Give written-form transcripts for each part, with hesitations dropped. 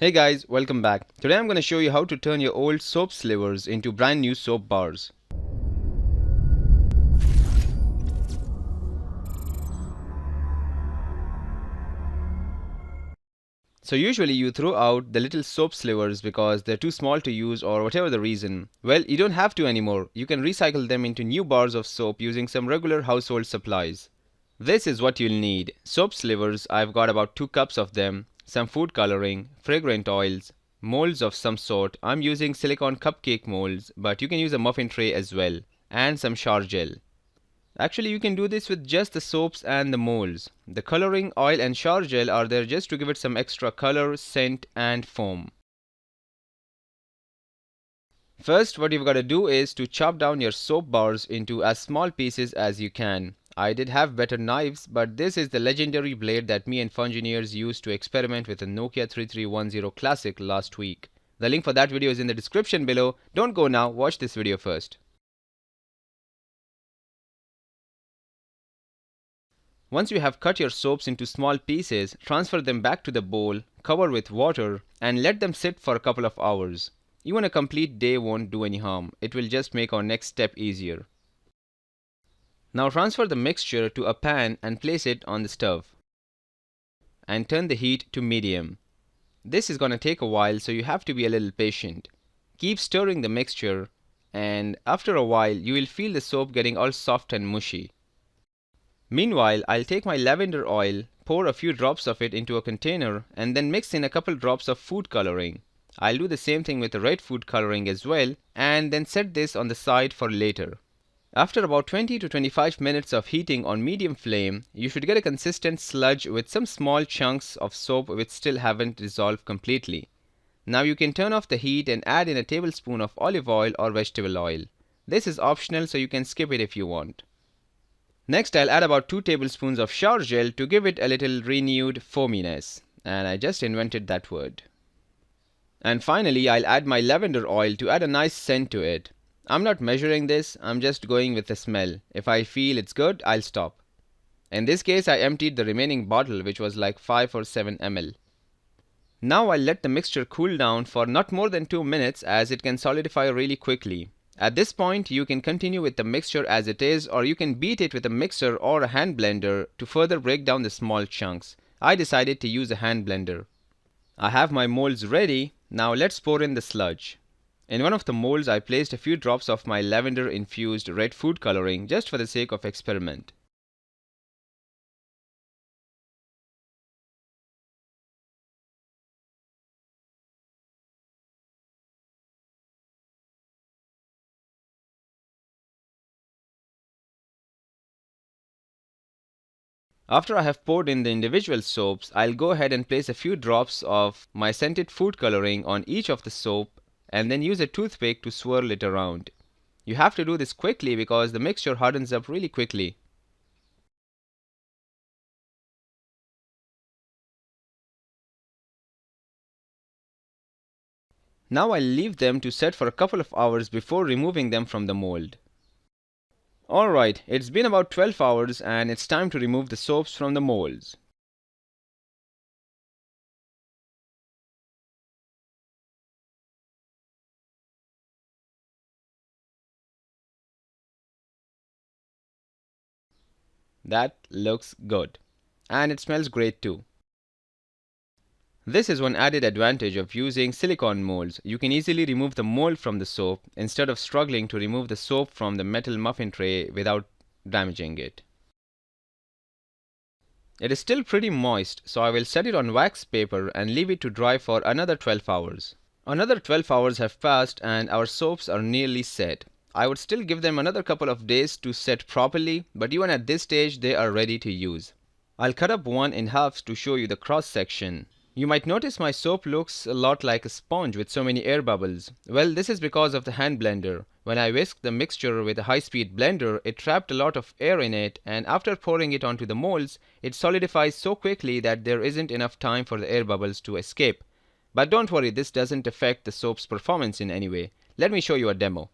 Hey guys, welcome back. Today I'm going to show you how to turn your old soap slivers into brand new soap bars. So usually you throw out the little soap slivers because they're too small to use or whatever the reason. Well, you don't have to anymore. You can recycle them into new bars of soap using some regular household supplies. This is what you'll need. Soap slivers, I've got about 2 cups of them, some food coloring, fragrant oils, molds of some sort. I'm using silicone cupcake molds, but you can use a muffin tray as well, and some shower gel. Actually, you can do this with just the soaps and the molds. The coloring oil and shower gel are there just to give it some extra color, scent and foam. First, what you've got to do is to chop down your soap bars into as small pieces as you can. I did have better knives, but this is the legendary blade that me and Fungineers used to experiment with the Nokia 3310 Classic last week. The link for that video is in the description below. Don't go now, watch this video first. Once you have cut your soaps into small pieces, transfer them back to the bowl, cover with water, and let them sit for a couple of hours. Even a complete day won't do any harm. It will just make our next step easier. Now transfer the mixture to a pan and place it on the stove. And turn the heat to medium. This is gonna take a while, so you have to be a little patient. Keep stirring the mixture, and after a while you will feel the soap getting all soft and mushy. Meanwhile, I'll take my lavender oil, pour a few drops of it into a container, and then mix in a couple drops of food coloring. I'll do the same thing with the red food coloring as well, and then set this on the side for later. After about 20 to 25 minutes of heating on medium flame, you should get a consistent sludge with some small chunks of soap which still haven't dissolved completely. Now you can turn off the heat and add in a tablespoon of olive oil or vegetable oil. This is optional, so you can skip it if you want. Next, I'll add about 2 tablespoons of shower gel to give it a little renewed foaminess. And I just invented that word. And finally, I'll add my lavender oil to add a nice scent to it. I'm not measuring this, I'm just going with the smell. If I feel it's good, I'll stop. In this case, I emptied the remaining bottle, which was like 5 or 7 ml. Now I'll let the mixture cool down for not more than 2 minutes, as it can solidify really quickly. At this point, you can continue with the mixture as it is, or you can beat it with a mixer or a hand blender to further break down the small chunks. I decided to use a hand blender. I have my molds ready. Now let's pour in the sludge. In one of the molds, I placed a few drops of my lavender infused red food coloring just for the sake of experiment. After I have poured in the individual soaps, I'll go ahead and place a few drops of my scented food coloring on each of the soap and then use a toothpick to swirl it around. You have to do this quickly because the mixture hardens up really quickly. Now I'll leave them to set for a couple of hours before removing them from the mold. Alright, it's been about 12 hours and it's time to remove the soaps from the molds. That looks good. And it smells great too. This is one added advantage of using silicone molds. You can easily remove the mold from the soap instead of struggling to remove the soap from the metal muffin tray without damaging it. It is still pretty moist, so I will set it on wax paper and leave it to dry for another 12 hours. Another 12 hours have passed and our soaps are nearly set. I would still give them another couple of days to set properly, but even at this stage they are ready to use. I'll cut up one in halves to show you the cross section. You might notice my soap looks a lot like a sponge with so many air bubbles. Well, this is because of the hand blender. When I whisked the mixture with a high-speed blender, it trapped a lot of air in it, and after pouring it onto the molds, it solidifies so quickly that there isn't enough time for the air bubbles to escape. But don't worry, this doesn't affect the soap's performance in any way. Let me show you a demo.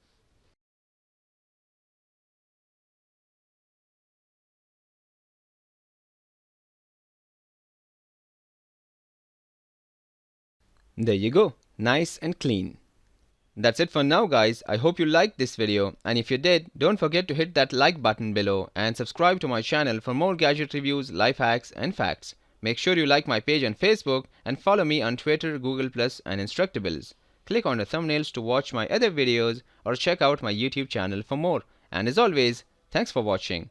There you go, nice and clean. That's it for now guys, I hope you liked this video, and if you did, don't forget to hit that like button below and subscribe to my channel for more gadget reviews, life hacks and facts. Make sure you like my page on Facebook and follow me on Twitter, Google+, and Instructables. Click on the thumbnails to watch my other videos or check out my YouTube channel for more. And as always, thanks for watching.